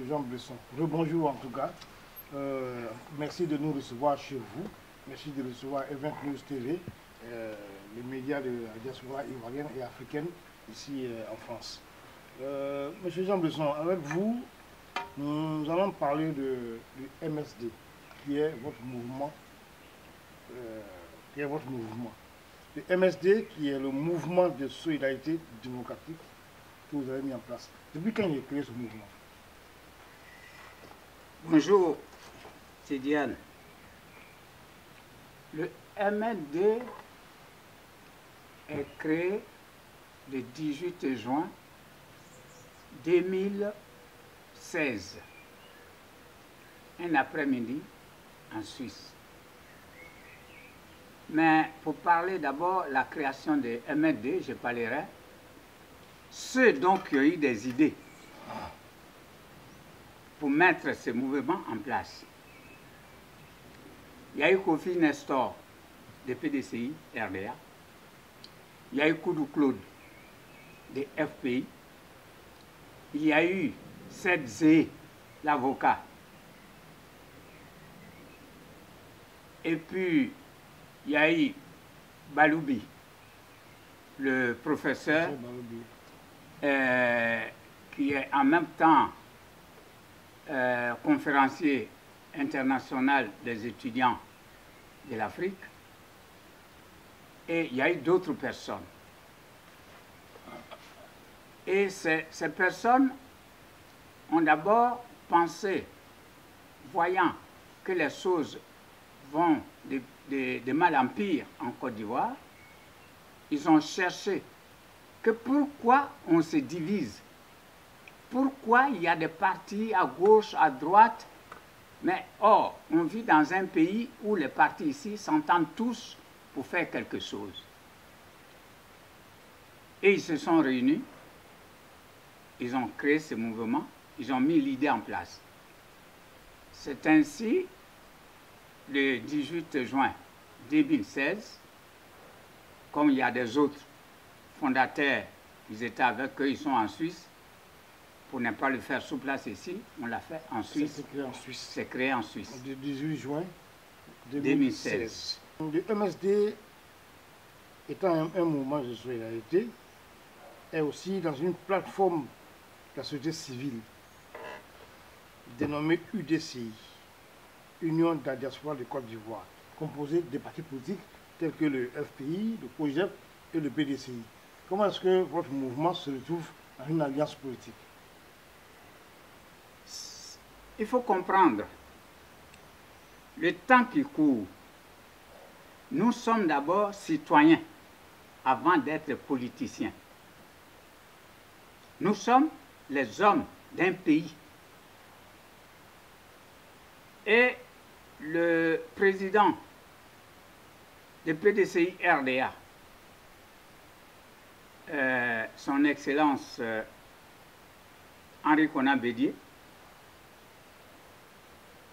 M. Jean Blesson. Rebonjour en tout cas. Merci de nous recevoir chez vous. Merci de recevoir Event News TV, les médias de la diaspora ivoirienne et africaine ici en France. Monsieur Jean Blesson, avec vous, nous allons parler du MSD, qui est votre mouvement. Le MSD, qui est le mouvement de solidarité démocratique que vous avez mis en place. Depuis quand il a créé ce mouvement? Bonjour, c'est Diane. Le MSD est créé le 18 juin 2016, un après-midi en Suisse. Mais pour parler d'abord de la création de MSD, je parlerai ceux donc qui ont eu des idées pour mettre ce mouvement en place. Il y a eu Kofi Nestor de PDCI, RDA. Il y a eu Koudou Claude de FPI. Il y a eu Seth Zé, l'avocat. Et puis, il y a eu Baloubi, le professeur, qui est en même temps conférencier international des étudiants de l'Afrique. Et il y a eu d'autres personnes. Et ces personnes ont d'abord pensé, voyant que les choses vont de mal en pire en Côte d'Ivoire, ils ont cherché que pourquoi on se divise, pourquoi il y a des partis à gauche, à droite, mais or, on vit dans un pays où les partis ici s'entendent tous pour faire quelque chose. Et ils se sont réunis, ils ont créé ce mouvement, ils ont mis l'idée en place. C'est ainsi, le 18 juin 2016, comme il y a des autres fondateurs, ils étaient avec eux, ils sont en Suisse, pour ne pas le faire sur place ici, on l'a fait en Suisse. C'est créé en Suisse. C'est créé en Suisse. Le 18 juin 2016. Le MSD, étant un mouvement de solidarité, est aussi dans une plateforme de la société civile dénommée UDCI, Union de la diaspora de Côte d'Ivoire, composée des partis politiques tels que le FPI, le POJEP et le PDCI. Comment est-ce que votre mouvement se retrouve dans une alliance politique? Il faut comprendre, le temps qui court, nous sommes d'abord citoyens avant d'être politiciens. Nous sommes les hommes d'un pays. Et le président de PDCI RDA, son Excellence Henri Konan Bédié,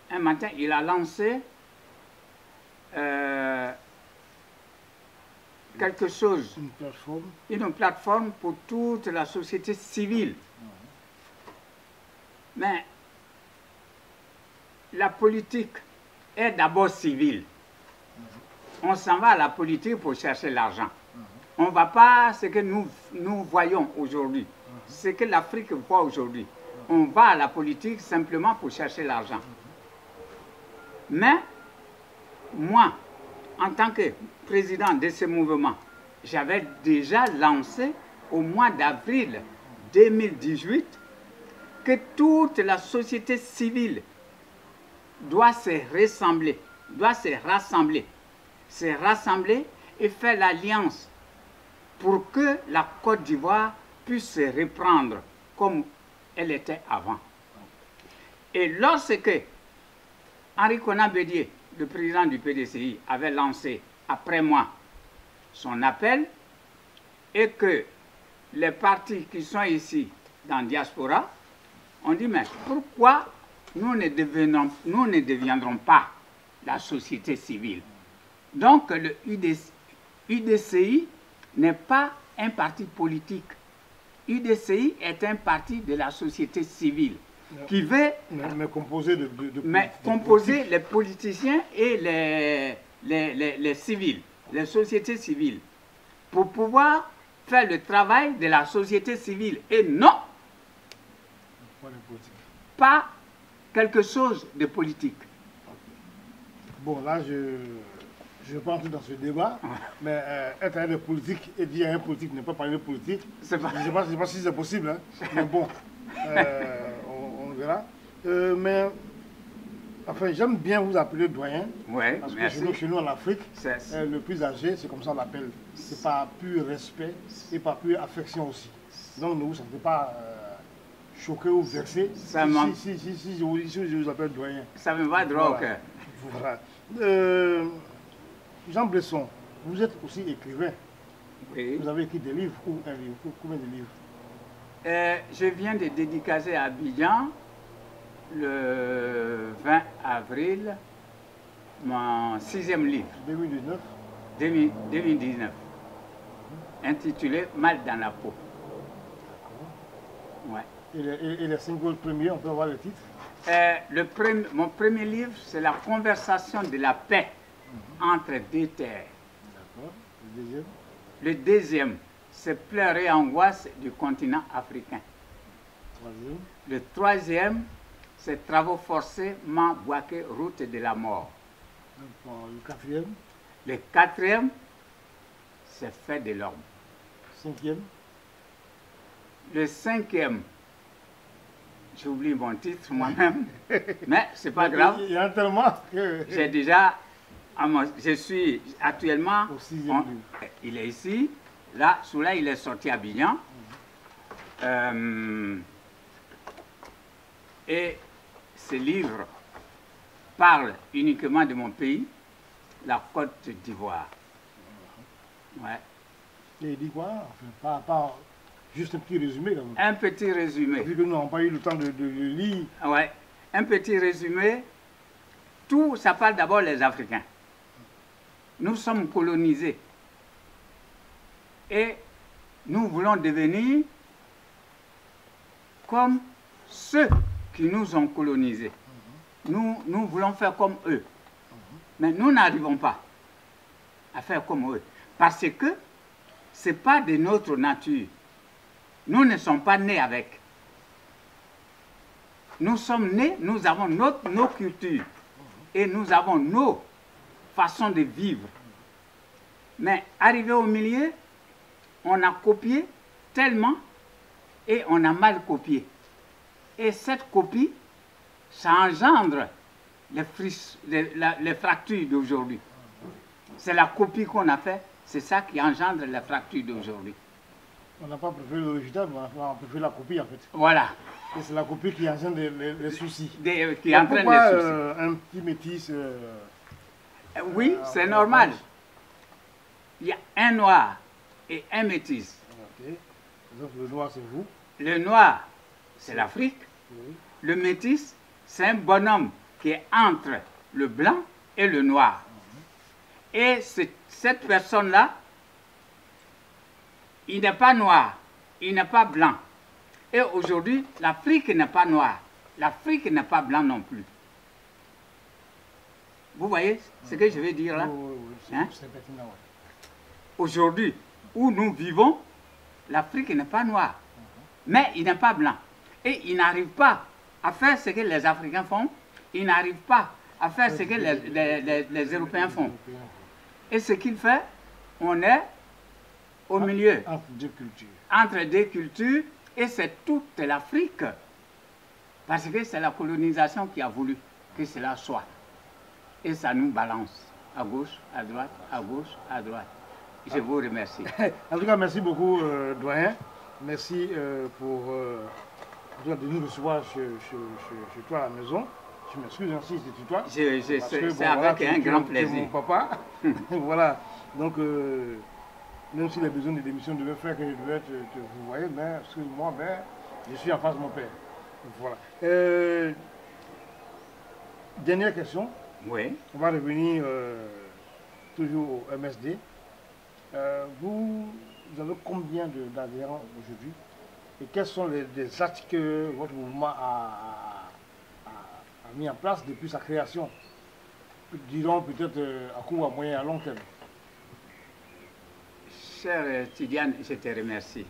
un matin, il a lancé quelque chose, une plateforme pour toute la société civile. Mais la politique est d'abord civile. On s'en va à la politique pour chercher l'argent. On ne va pas ce que nous voyons aujourd'hui, ce que l'Afrique voit aujourd'hui. On va à la politique simplement pour chercher l'argent. Mais moi, en tant que président de ce mouvement, j'avais déjà lancé au mois d'avril 2018 que toute la société civile doit se rassembler, et faire l'alliance pour que la Côte d'Ivoire puisse se reprendre comme elle était avant. Et lorsque Henri Konan Bédié, le président du PDCI, avait lancé, après moi, son appel, et que les partis qui sont ici dans la diaspora ont dit, mais pourquoi nous ne deviendrons pas la société civile? Donc le UDCI n'est pas un parti politique. UDCI est un parti de la société civile. qui veut mais composé composer les politiciens et les civils, les sociétés civiles, pour pouvoir faire le travail de la société civile et non pas quelque chose de politique. Bon, là, je ne vais pas entrer dans ce débat, mais être un politique et dire un politique ne pas parler de politique, je ne sais pas si c'est possible, hein, mais bon, on verra. Mais, enfin, j'aime bien vous appeler doyen, ouais, parce que chez nous en Afrique, le plus âgé, c'est comme ça on l'appelle. C'est par pur respect et par pure affection aussi. Donc ne vous sentez pas choqué ou vexé si je vous appelle doyen. Ça me va droit au cœur. Voilà. Jean Blesson, vous êtes aussi écrivain. Oui. Vous avez écrit des livres ou un livre? Combien de livres? Je viens de dédicacer à Abidjan le 20 avril mon 6e livre. 2019 2019. Intitulé Mal dans la peau. Ouais. Et les 5 premiers, on peut avoir le titre? Mon premier livre, c'est La conversation de la paix entre deux terres. D'accord. Le deuxième? Le deuxième, c'est Pleurs et angoisses du continent africain. Troisième? Le troisième, c'est Travaux forcés, Mambouake, route de la mort. Le quatrième? Le quatrième, c'est Fait de l'homme. Cinquième? Le cinquième, j'oublie mon titre moi-même, mais c'est pas grave. Il y en a tellement que... J'ai déjà, je suis actuellement, au 6e livre. Il est ici, là, celui-là il est sorti à Abidjan. Et ce livre parle uniquement de mon pays, la Côte d'Ivoire. Ouais. Et il dit quoi? Enfin, pas juste un petit résumé quand même. Un petit résumé. Vu que nous n'avons pas eu le temps de lire. Ouais. Un petit résumé. Tout, ça parle d'abord des Africains. Nous sommes colonisés. Et nous voulons devenir comme ceux qui nous ont colonisés. Nous voulons faire comme eux. Mais nous n'arrivons pas à faire comme eux. Parce que ce n'est pas de notre nature. Nous ne sommes pas nés avec. Nous sommes nés, nous avons nos cultures. Et nous avons nos façons de vivre. Mais arrivé au milieu, on a copié tellement et on a mal copié. Et cette copie, ça engendre les fractures d'aujourd'hui. C'est la copie qu'on a faite, c'est ça qui engendre les fractures d'aujourd'hui. On n'a pas préféré l'original, mais on a préféré la copie en fait. Voilà. Et c'est la copie qui engendre les soucis. Qui entraîne les soucis. Un petit métis oui, c'est normal. Il y a un noir et un métis. Ok. Donc le noir, c'est vous. Le noir, c'est l'Afrique. Oui. Le métis, c'est un bonhomme qui est entre le blanc et le noir. Et cette personne-là, il n'est pas noir, il n'est pas blanc. Et aujourd'hui, l'Afrique n'est pas noire, l'Afrique n'est pas blanc non plus. Vous voyez ce que je veux dire là? Oui, hein? c'est pertinent. Ouais. Aujourd'hui, où nous vivons, l'Afrique n'est pas noire, mais il n'est pas blanc. Et il n'arrive pas à faire ce que les Africains font, il n'arrive pas à faire ce que les Européens font. Et ce qu'il fait, on est au milieu. Entre deux cultures. Entre deux cultures, et c'est toute l'Afrique. Parce que c'est la colonisation qui a voulu que cela soit. Et ça nous balance. À gauche, à droite, à gauche, à droite. Je vous remercie. En tout cas, merci beaucoup, doyen. Merci de nous recevoir chez toi à la maison. Je m'excuse ainsi, c'est toi. C'est avec un grand plaisir. Mon papa. Voilà. Donc, même si les besoins de l'émission devaient faire que je devais te vous voyez, mais excuse-moi, mais je suis en face de mon père. Voilà. Dernière question. Oui. On va revenir toujours au MSD. Vous avez combien d'adhérents aujourd'hui? Et quels sont les actes que votre mouvement a mis en place depuis sa création? Dirons peut-être à court, à moyen, à long terme. Cher Tidiane, je te remercie.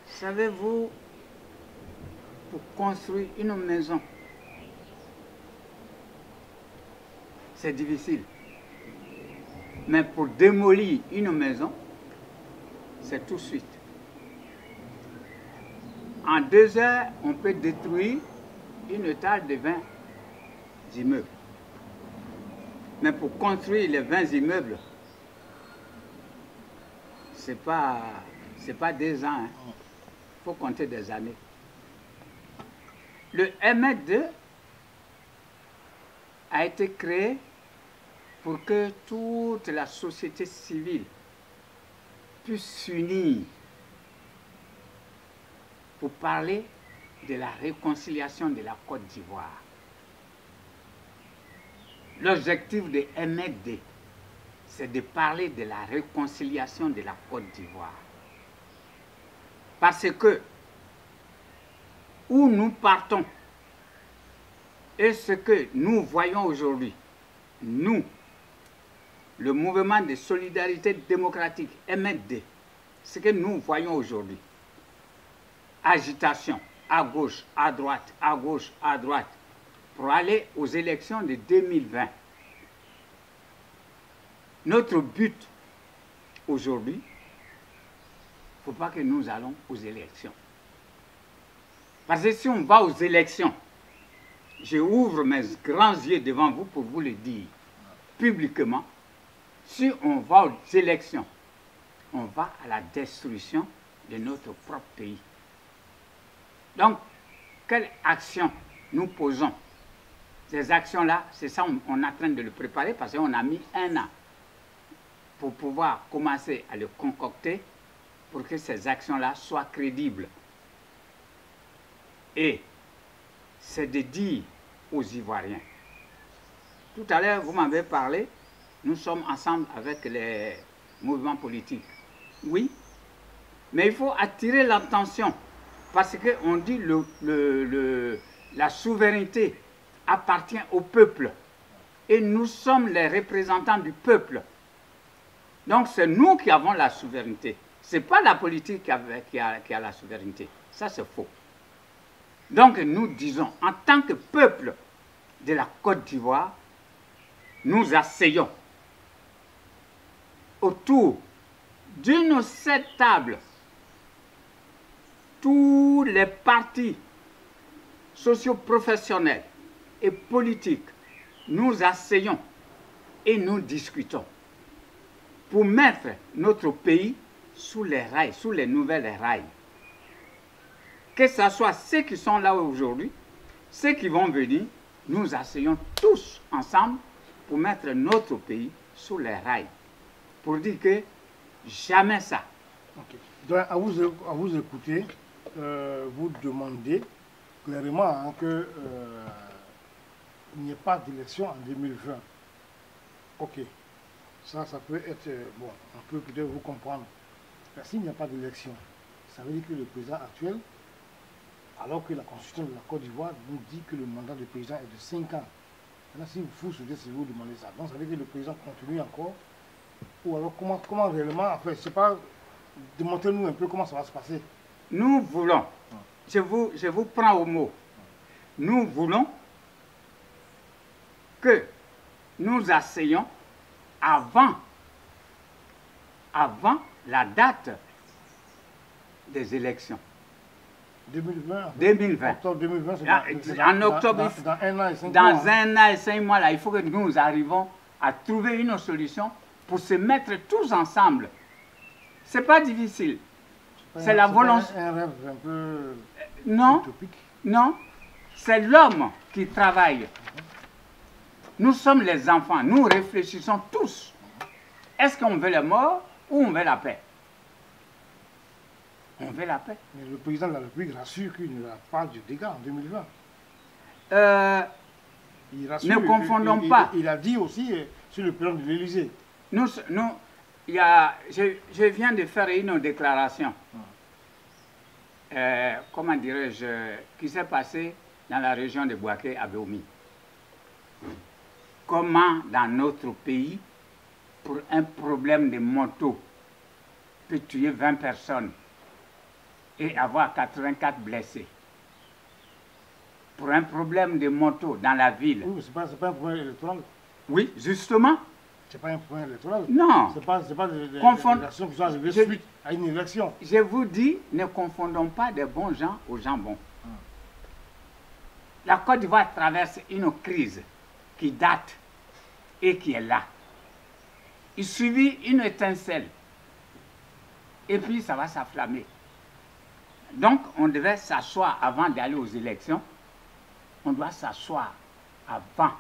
Savez-vous, pour construire une maison, c'est difficile. Mais pour démolir une maison, c'est tout de suite. En 2 heures, on peut détruire une étage de 20 immeubles. Mais pour construire les 20 immeubles, c'est pas 2 ans. Il faut compter des années. Le M2 a été créé pour que toute la société civile puisse s'unir pour parler de la réconciliation de la Côte d'Ivoire. L'objectif de MFD, c'est de parler de la réconciliation de la Côte d'Ivoire. Parce que où nous partons et ce que nous voyons aujourd'hui, nous, le mouvement de solidarité démocratique, MFD, ce que nous voyons aujourd'hui, agitation à gauche, à droite, à gauche, à droite, pour aller aux élections de 2020. Notre but aujourd'hui, il ne faut pas que nous allons aux élections. Parce que si on va aux élections, je ouvre mes grands yeux devant vous pour vous le dire publiquement, si on va aux élections, on va à la destruction de notre propre pays. Donc, quelle action nous posons? Ces actions-là, c'est ça, on est en train de le préparer parce qu'on a mis 1 an pour pouvoir commencer à le concocter pour que ces actions-là soient crédibles. Et c'est de dire aux Ivoiriens. Tout à l'heure, vous m'avez parlé, nous sommes ensemble avec les mouvements politiques. Oui, mais il faut attirer l'attention parce qu'on dit la souveraineté appartient au peuple. Et nous sommes les représentants du peuple. Donc c'est nous qui avons la souveraineté. Ce n'est pas la politique qui a la souveraineté. Ça c'est faux. Donc nous disons, en tant que peuple de la Côte d'Ivoire, nous asseyons autour d'une seule table tous les partis socio-professionnels et politiques, nous asseyons et nous discutons pour mettre notre pays sous les rails, sous les nouvelles rails. Que ce soit ceux qui sont là aujourd'hui, ceux qui vont venir, nous asseyons tous ensemble pour mettre notre pays sous les rails. Pour dire que jamais ça. Okay. Donc, à vous écouter, vous demandez clairement hein, qu'il n'y ait pas d'élection en 2020. Ok. Ça peut être, bon, on peut peut-être vous comprendre. S'il n'y a pas d'élection, ça veut dire que le président actuel, alors que la Constitution de la Côte d'Ivoire nous dit que le mandat du président est de 5 ans. Maintenant, si vous souhaitez, si vous demandez ça, donc ça veut dire que le président continue encore. Ou alors comment réellement, enfin, je ne sais pas, démontrez-nous un peu comment ça va se passer. Nous voulons, je vous prends au mot, nous voulons que nous asseyions avant la date des élections. 2020. 2020. Octobre 2020, c'est en octobre, dans 1 an et 5 mois. Dans 1 an et 5 mois, là, il faut que nous arrivions à trouver une solution pour se mettre tous ensemble. Ce n'est pas difficile. C'est la volonté. Un rêve un peu non, utopique. Non, c'est l'homme qui travaille. Nous sommes les enfants, nous réfléchissons tous. Est-ce qu'on veut la mort ou on veut la paix? On veut la paix. Mais le président de la République rassure qu'il n'y aura pas de dégâts en 2020. Ne confondons pas. Il a dit aussi sur le plan de l'Élysée. je viens de faire une déclaration, comment dirais-je, qui s'est passée dans la région de Bouaké à Béoumi. Comment dans notre pays, pour un problème de moto, peut tuer 20 personnes et avoir 84 blessés. Pour un problème de moto dans la ville. Oui, ce n'est pas un problème électoral. Oui, justement. Ce n'est pas un problème électoral. Non. Ce n'est pas des élections qui sont arrivées suite à une élection. Je vous dis, ne confondons pas des bons gens aux gens bons. La Côte d'Ivoire traverse une crise qui date et qui est là. Il suffit une étincelle et puis ça va s'afflammer. Donc on devait s'asseoir avant d'aller aux élections. On doit s'asseoir avant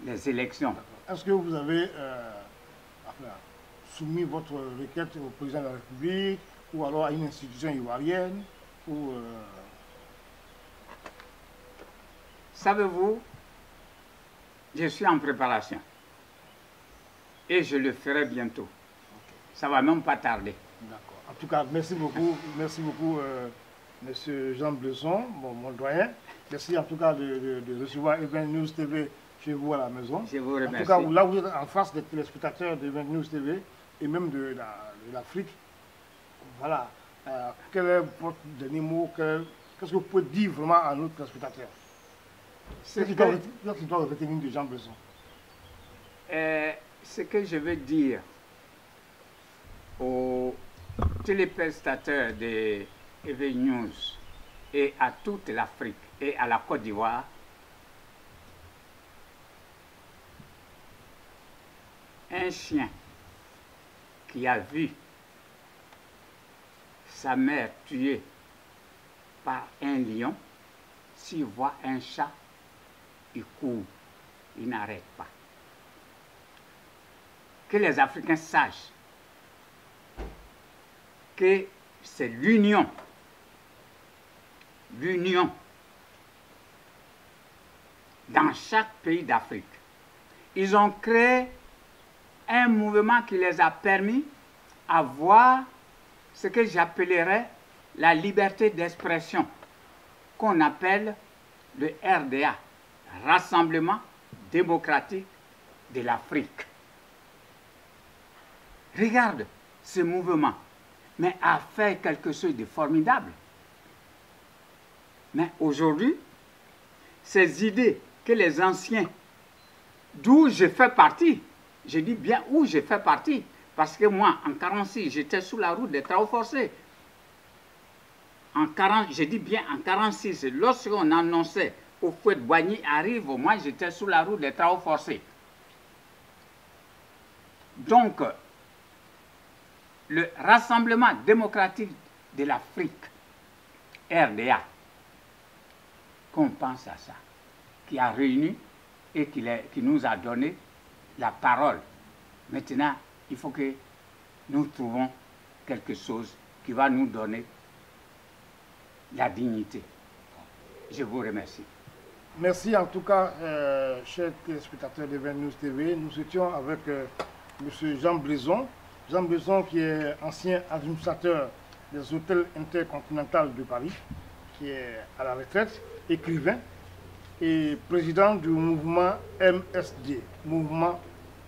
les élections. Est-ce que vous avez soumis votre requête au président de la République ou alors à une institution ivoirienne ou Savez-vous, je suis en préparation et je le ferai bientôt. Okay. Ça ne va même pas tarder. D'accord. En tout cas, merci beaucoup, Monsieur Jean Blesson, mon doyen. Merci en tout cas de recevoir Event News TV chez vous à la maison. Je vous remercie. En tout cas, là vous êtes en face des téléspectateurs d'Event News TV et même de l'Afrique. Voilà. Quel est votre dernier mot? Qu'est-ce que vous pouvez dire vraiment à nos téléspectateurs? Qu'est-ce qu'ils doivent retenir de Jean Blesson? Ce que je veux dire aux téléspectateurs de Event News et à toute l'Afrique et à la Côte d'Ivoire, un chien qui a vu sa mère tuée par un lion, s'il voit un chat, il court, il n'arrête pas. Que les Africains sachent que c'est l'union dans chaque pays d'Afrique. Ils ont créé un mouvement qui les a permis à voir ce que j'appellerais la liberté d'expression, qu'on appelle le RDA, Rassemblement démocratique de l'Afrique. Regarde ce mouvement, mais a fait quelque chose de formidable. Mais aujourd'hui, ces idées que les anciens, d'où je fais partie, je dis bien où je fais partie, parce que moi, en 1946, j'étais sous la route des travaux forcés. Je dis bien en 1946, lorsqu'on annonçait au Houphouët-Boigny arrive, moi j'étais sous la route des travaux forcés. Donc, le Rassemblement démocratique de l'Afrique, RDA, qu'on pense à ça, qui a réuni et qui nous a donné la parole. Maintenant, il faut que nous trouvons quelque chose qui va nous donner la dignité. Je vous remercie. Merci en tout cas, chers téléspectateurs de Event News TV. Nous étions avec M. Jean Blesson. Jean Blesson qui est ancien administrateur des hôtels intercontinentaux de Paris, qui est à la retraite, écrivain et président du mouvement MSD, Mouvement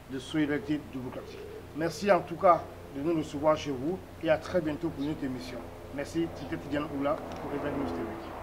de solidarité démocratique. Merci en tout cas de nous recevoir chez vous et à très bientôt pour une autre émission. Merci, c'était Tidiane Oula pour Event News TV.